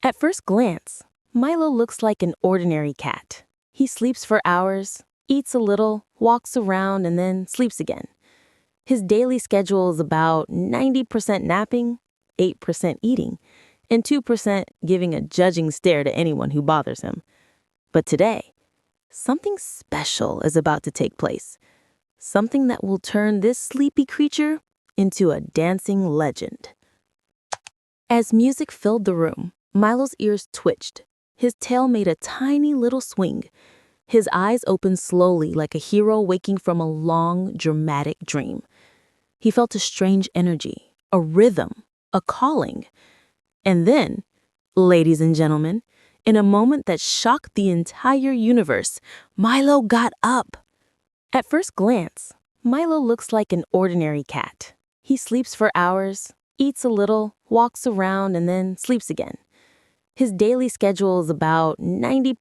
At first glance, Milo looks like an ordinary cat. He sleeps for hours, eats a little, walks around, and then sleeps again. His daily schedule is about 90% napping, 8% eating, and 2% giving a judging stare to anyone who bothers him. But today, something special is about to take place. Something that will turn this sleepy creature into a dancing legend. As music filled the room, Milo's ears twitched. His tail made a tiny little swing. His eyes opened slowly like a hero waking from a long, dramatic dream. He felt a strange energy, a rhythm, a calling. And then, ladies and gentlemen, in a moment that shocked the entire universe, Milo got up. At first glance, Milo looks like an ordinary cat. He sleeps for hours, eats a little, walks around, and then sleeps again. His daily schedule is about 90%